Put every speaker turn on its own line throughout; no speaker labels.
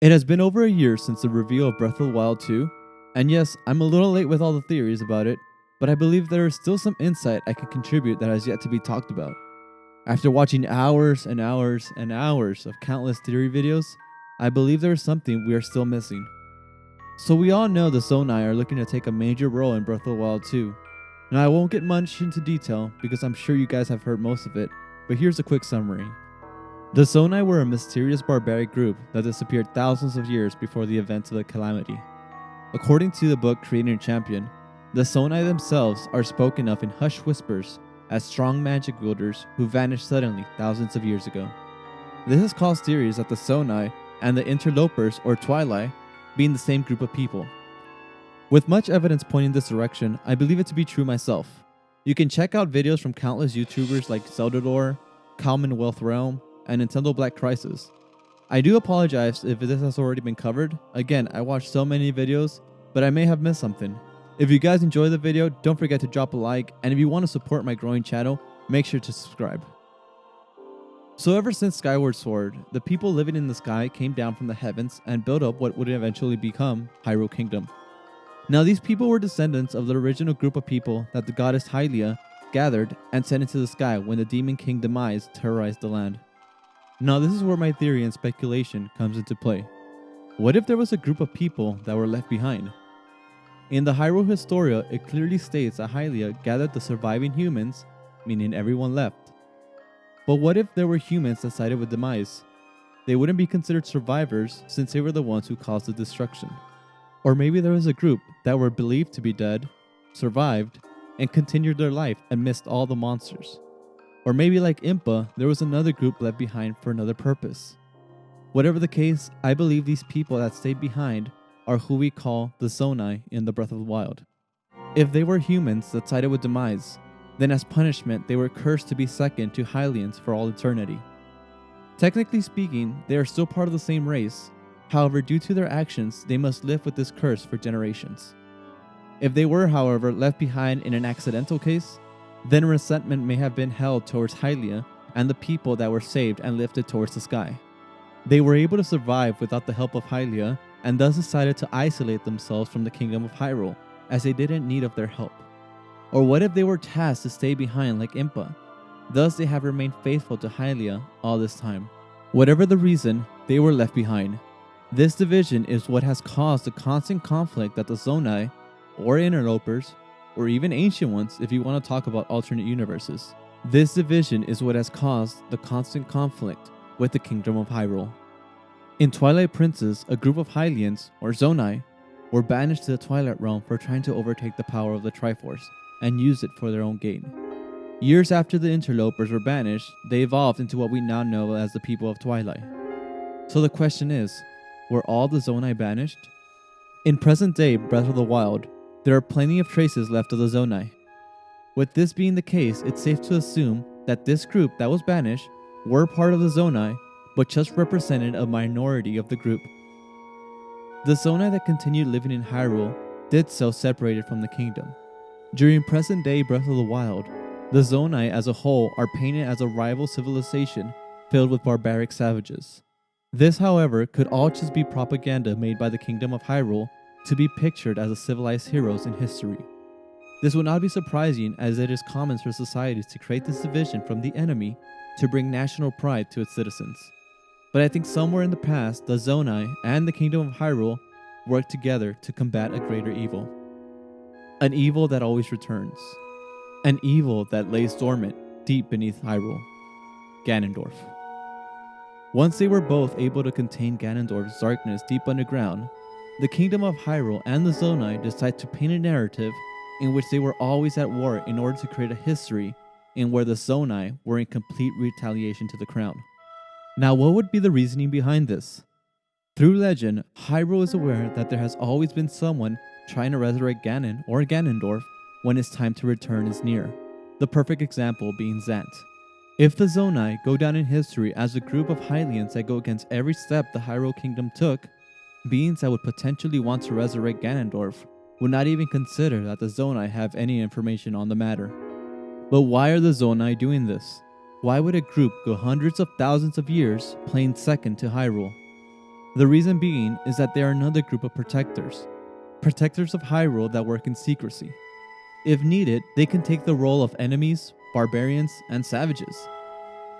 It has been over a year since the reveal of Breath of the Wild 2, and yes, I'm a little late with all the theories about it, but I believe there is still some insight I can contribute that has yet to be talked about. After watching hours and hours and hours of countless theory videos, I believe there is something we are still missing. So we all know the Zonai are looking to take a major role in Breath of the Wild 2. Now I won't get much into detail because I'm sure you guys have heard most of it, but here's a quick summary. The Zonai were a mysterious barbaric group that disappeared thousands of years before the events of the Calamity. According to the book Creating a Champion, the Zonai themselves are spoken of in hushed whispers as strong magic wielders who vanished suddenly thousands of years ago. This has caused theories that the Zonai and the Interlopers or Twilight being the same group of people. With much evidence pointing this direction, I believe it to be true myself. You can check out videos from countless YouTubers like Zeldador, Calman Wealth Realm, and Nintendo Black Crisis. I do apologize if this has already been covered. Again, I watched so many videos, but I may have missed something. If you guys enjoyed the video, don't forget to drop a like, and if you want to support my growing channel, make sure to subscribe. So ever since Skyward Sword, the people living in the sky came down from the heavens and built up what would eventually become Hyrule Kingdom. Now these people were descendants of the original group of people that the goddess Hylia gathered and sent into the sky when the Demon King Demise terrorized the land. Now this is where my theory and speculation comes into play. What if there was a group of people that were left behind? In the Hyrule Historia, it clearly states that Hylia gathered the surviving humans, meaning everyone left. But what if there were humans that sided with Demise? They wouldn't be considered survivors since they were the ones who caused the destruction. Or maybe there was a group that were believed to be dead, survived, and continued their life amidst all the monsters. Or maybe like Impa, there was another group left behind for another purpose. Whatever the case, I believe these people that stayed behind are who we call the Zonai in the Breath of the Wild. If they were humans that sided with Demise, then as punishment they were cursed to be second to Hylians for all eternity. Technically speaking, they are still part of the same race, however due to their actions they must live with this curse for generations. If they were however left behind in an accidental case, then resentment may have been held towards Hylia and the people that were saved and lifted towards the sky. They were able to survive without the help of Hylia and thus decided to isolate themselves from the kingdom of Hyrule as they didn't need of their help. Or what if they were tasked to stay behind like Impa? Thus they have remained faithful to Hylia all this time. Whatever the reason, they were left behind. This division is what has caused the constant conflict that the Zonai, or Interlopers, or even Ancient Ones if you want to talk about alternate universes. This division is what has caused the constant conflict with the Kingdom of Hyrule. In Twilight Princess, a group of Hylians, or Zonai, were banished to the Twilight Realm for trying to overtake the power of the Triforce and use it for their own gain. Years after the Interlopers were banished, they evolved into what we now know as the people of Twilight. So the question is, were all the Zonai banished? In present day Breath of the Wild, there are plenty of traces left of the Zonai. With this being the case, it's safe to assume that this group that was banished were part of the Zonai, but just represented a minority of the group. The Zonai that continued living in Hyrule did so separated from the kingdom. During present day Breath of the Wild, the Zonai as a whole are painted as a rival civilization filled with barbaric savages. This, however, could all just be propaganda made by the Kingdom of Hyrule to be pictured as the civilized heroes in history. This would not be surprising as it is common for societies to create this division from the enemy to bring national pride to its citizens. But I think somewhere in the past, the Zonai and the Kingdom of Hyrule worked together to combat a greater evil. An evil that always returns. An evil that lays dormant deep beneath Hyrule. Ganondorf. Once they were both able to contain Ganondorf's darkness deep underground, the Kingdom of Hyrule and the Zonai decide to paint a narrative in which they were always at war in order to create a history in where the Zonai were in complete retaliation to the crown. Now what would be the reasoning behind this? Through legend, Hyrule is aware that there has always been someone trying to resurrect Ganon or Ganondorf when his time to return is near, the perfect example being Zant. If the Zonai go down in history as a group of Hylians that go against every step the Hyrule Kingdom took, beings that would potentially want to resurrect Ganondorf would not even consider that the Zonai have any information on the matter. But why are the Zonai doing this? Why would a group go hundreds of thousands of years playing second to Hyrule? The reason being is that they are another group of protectors of Hyrule that work in secrecy. If needed, they can take the role of enemies, barbarians, and savages.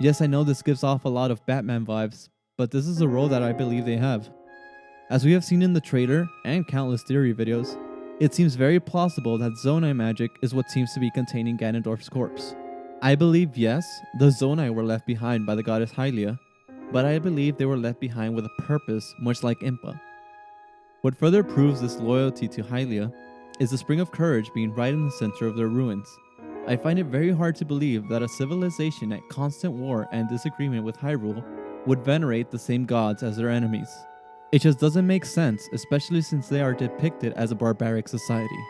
Yes, I know this gives off a lot of Batman vibes, but this is a role that I believe they have. As we have seen in the trailer and countless theory videos, it seems very plausible that Zonai magic is what seems to be containing Ganondorf's corpse. I believe, yes, the Zonai were left behind by the goddess Hylia, but I believe they were left behind with a purpose much like Impa. What further proves this loyalty to Hylia is the Spring of Courage being right in the center of their ruins. I find it very hard to believe that a civilization at constant war and disagreement with Hyrule would venerate the same gods as their enemies. It just doesn't make sense, especially since they are depicted as a barbaric society.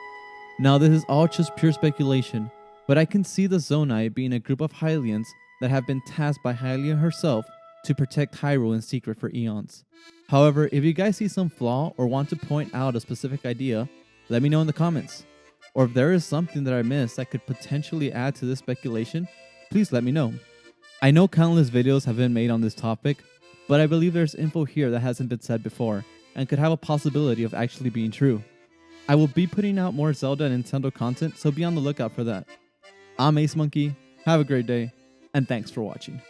Now, this is all just pure speculation, but I can see the Zonai being a group of Hylians that have been tasked by Hylia herself to protect Hyrule in secret for eons. However, if you guys see some flaw or want to point out a specific idea, let me know in the comments. Or if there is something that I missed that could potentially add to this speculation, please let me know. I know countless videos have been made on this topic, but I believe there's info here that hasn't been said before and could have a possibility of actually being true. I will be putting out more Zelda and Nintendo content, so be on the lookout for that. I'm Ace Monkey, have a great day, and thanks for watching.